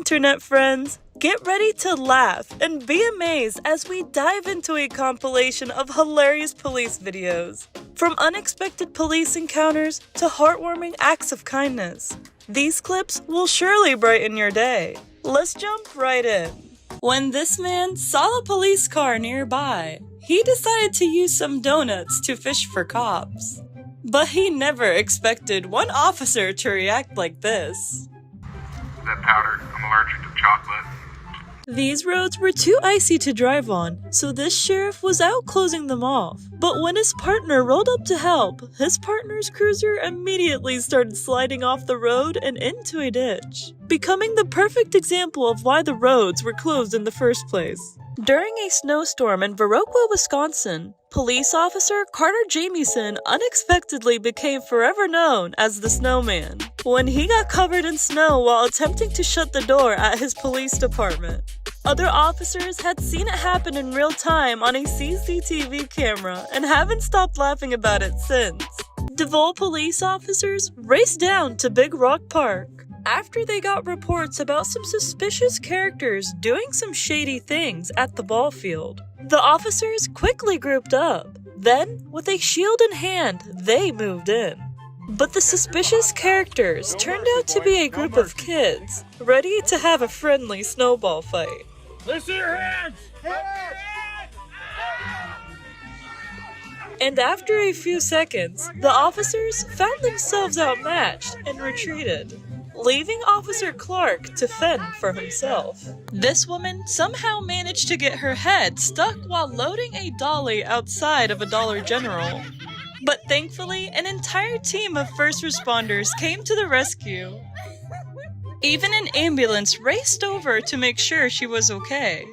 internet friends! Get ready to laugh and be amazed as we dive into a compilation of hilarious police videos. From unexpected police encounters to heartwarming acts of kindness. These clips will surely brighten your day. Let's jump right in. When this man saw a police car nearby, he decided to use some donuts to fish for cops. But he never expected one officer to react like this. That powder, I'm allergic to chocolate. These roads were too icy to drive on, so this sheriff was out closing them off. But when his partner rolled up to help, his partner's cruiser immediately started sliding off the road and into a ditch, becoming the perfect example of why the roads were closed in the first place. During a snowstorm in Viroqua, Wisconsin, police officer Carter Jamieson unexpectedly became forever known as the Snowman when he got covered in snow while attempting to shut the door at his police department. Other officers had seen it happen in real time on a CCTV camera and haven't stopped laughing about it since. DeVol police officers raced down to Big Rock Park after they got reports about some suspicious characters doing some shady things at the ball field. The officers quickly grouped up. Then, with a shield in hand, they moved in. But the suspicious characters turned out to be a group of kids, ready to have a friendly snowball fight. Let's see your hands! And after a few seconds, the officers found themselves outmatched and retreated, leaving Officer Clark to fend for himself. This woman somehow managed to get her head stuck while loading a dolly outside of a Dollar General. But thankfully, an entire team of first responders came to the rescue. Even an ambulance raced over to make sure she was okay.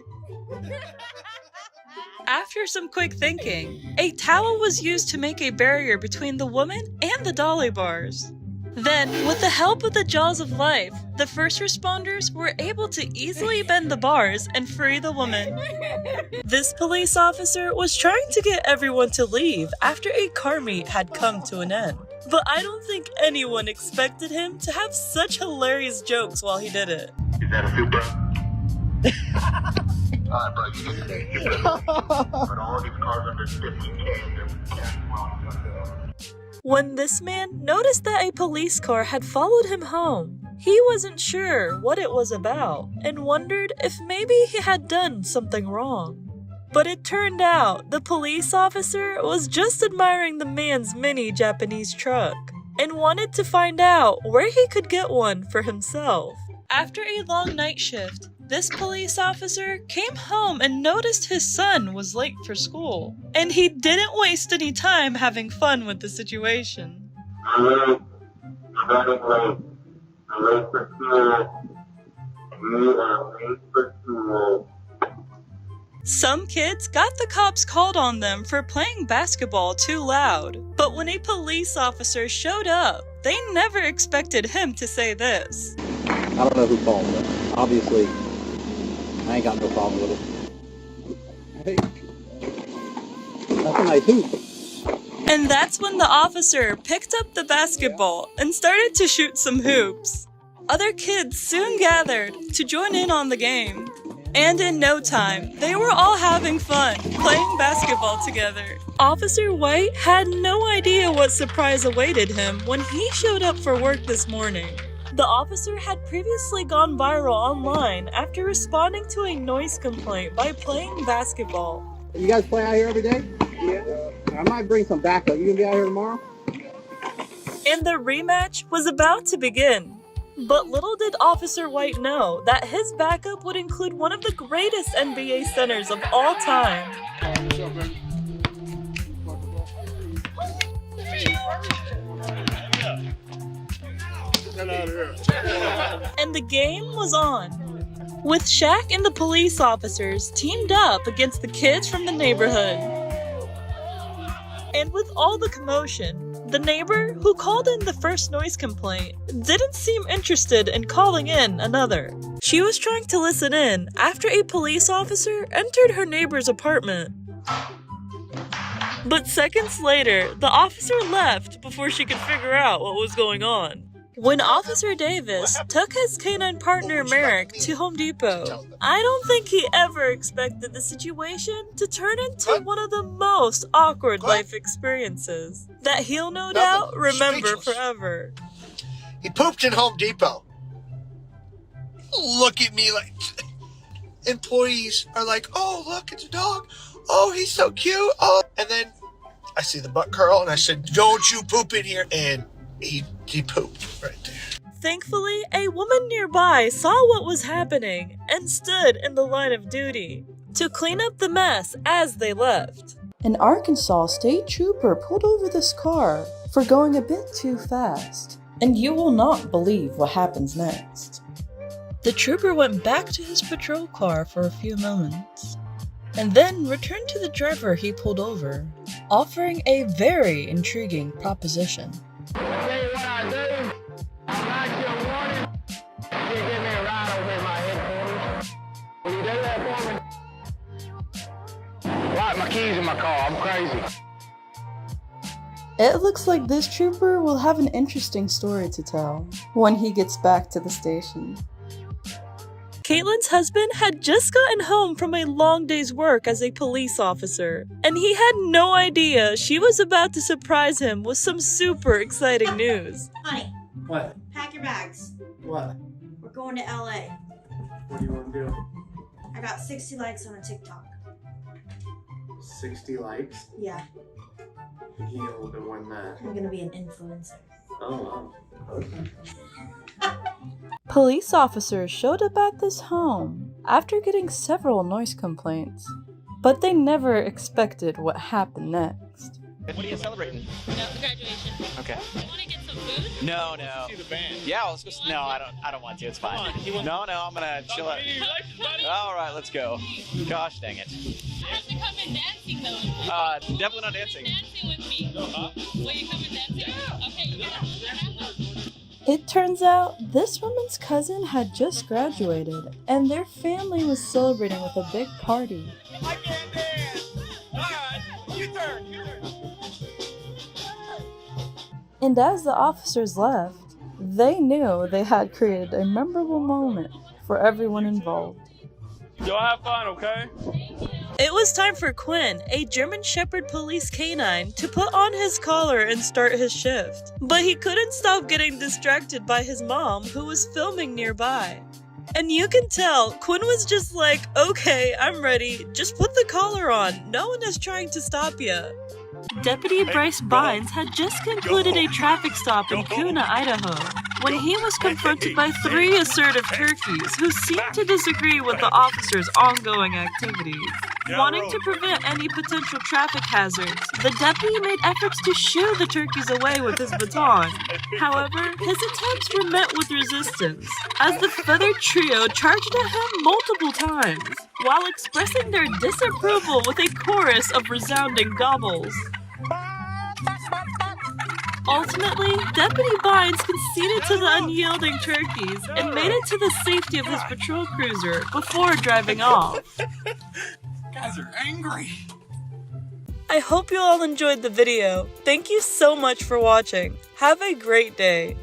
After some quick thinking, a towel was used to make a barrier between the woman and the dolly bars. Then, with the help of the jaws of life, the first responders were able to easily bend the bars and free the woman. This police officer was trying to get everyone to leave after a car meet had come to an end. But I don't think anyone expected him to have such hilarious jokes while he did it. Is that a super? Alright, bro, you get today. But all these cars under 50K, When this man noticed that a police car had followed him home, he wasn't sure what it was about and wondered if maybe he had done something wrong. But it turned out the police officer was just admiring the man's mini Japanese truck and wanted to find out where he could get one for himself. After a long night shift, this police officer came home and noticed his son was late for school, and he didn't waste any time having fun with the situation. You're running late. You're late for school. You are late for school. Some kids got the cops called on them for playing basketball too loud, but when a police officer showed up, they never expected him to say this. I don't know who called it. Obviously, I ain't got no problem with it. Hey, that's a nice hoop. And that's when the officer picked up the basketball and started to shoot some hoops. Other kids soon gathered to join in on the game. And in no time, they were all having fun, playing basketball together. Officer White had no idea what surprise awaited him when he showed up for work this morning. The officer had previously gone viral online after responding to a noise complaint by playing basketball. You guys play out here every day? Yeah. I might bring some backup. You gonna be out here tomorrow? And the rematch was about to begin. But little did Officer White know that his backup would include one of the greatest NBA centers of all time. And the game was on. With Shaq and the police officers teamed up against the kids from the neighborhood. And with all the commotion, the neighbor who called in the first noise complaint didn't seem interested in calling in another. She was trying to listen in after a police officer entered her neighbor's apartment. But seconds later, the officer left before she could figure out what was going on. When Officer Davis took his canine partner Merrick to Home Depot, I don't think he ever expected the situation to turn into one of the most awkward life experiences that he'll no doubt remember forever. He pooped in Home Depot. Look at me like... Employees are like, oh, look, it's a dog. Oh, he's so cute. Oh, and then I see the butt curl and I said, don't you poop in here. And he pooped right there. Thankfully, a woman nearby saw what was happening and stood in the line of duty to clean up the mess as they left. An Arkansas state trooper pulled over this car for going a bit too fast, and you will not believe what happens next. The trooper went back to his patrol car for a few moments, and then returned to the driver he pulled over, offering a very intriguing proposition. Tell you what I do. I'd like you a warning. You give me a ride over in my headquarters. Will you do that for me? Lock my keys in my car. I'm crazy. It looks like this trooper will have an interesting story to tell when he gets back to the station. Caitlin's husband had just gotten home from a long day's work as a police officer, and he had no idea she was about to surprise him with some super exciting news. Honey, What? pack your bags. What? We're going to LA. What do you want to do? I got 60 likes on a TikTok. 60 likes? Yeah, He'll win that. I'm gonna be an influencer. Oh, wow. Police officers showed up at this home after getting several noise complaints, but they never expected what happened next. What are you celebrating? No, graduation. Okay. You want to get some food? No. See the band. Yeah, let's go. No, I don't want to. It's fine. No, I'm gonna chill out. All right, let's go. Gosh dang it. I have to come in dancing though. Definitely not dancing. Dancing with me. Will you come in dancing? Yeah. Okay, you got It turns out this woman's cousin had just graduated, and their family was celebrating with a big party. I can't dance. All right, you turn. And as the officers left, they knew they had created a memorable moment for everyone involved. Y'all have fun, okay? It was time for Quinn, a German Shepherd police canine, to put on his collar and start his shift. But he couldn't stop getting distracted by his mom, who was filming nearby. And you can tell, Quinn was just like, okay, I'm ready, just put the collar on, no one is trying to stop you. Deputy Bryce Bynes had just concluded a traffic stop in Kuna, Idaho, when he was confronted by 3 assertive turkeys who seemed to disagree with the officer's ongoing activities. Wanting to prevent any potential traffic hazards, the deputy made efforts to shoo the turkeys away with his baton. However, his attempts were met with resistance, as the feathered trio charged at him multiple times, while expressing their disapproval with a chorus of resounding gobbles. Ultimately, Deputy Bynes conceded to the unyielding turkeys and made it to the safety of his patrol cruiser before driving off. Guys are angry. I hope you all enjoyed the video. Thank you so much for watching. Have a great day.